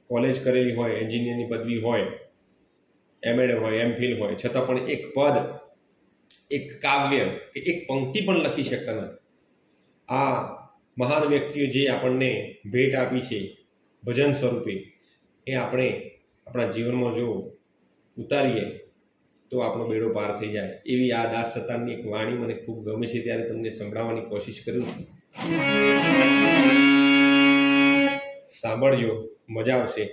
College કરેલી હોય, એન્જિનિયરની પદવી હોય, એમએડ હોય, એમફિલ હોય, છતાં પણ એક પદ, એક કાવ્ય કે એક પંક્તિ પણ લખી શકતા નથી. આ મહાન વ્યક્તિઓ જે આપણને ભેટ આપી છે ભજન સ્વરૂપે, એ આપણે આપણા જીવનમાં જો ઉતારીએ તો આપણો બેડો પાર થઈ જાય. એવી આ દાસ સતાનની એક વાણી મને ખૂબ ગમે છે, ત્યારે તમને સંભળાવવાની કોશિશ કરું છું. સાંભળજો, મજા આવશે.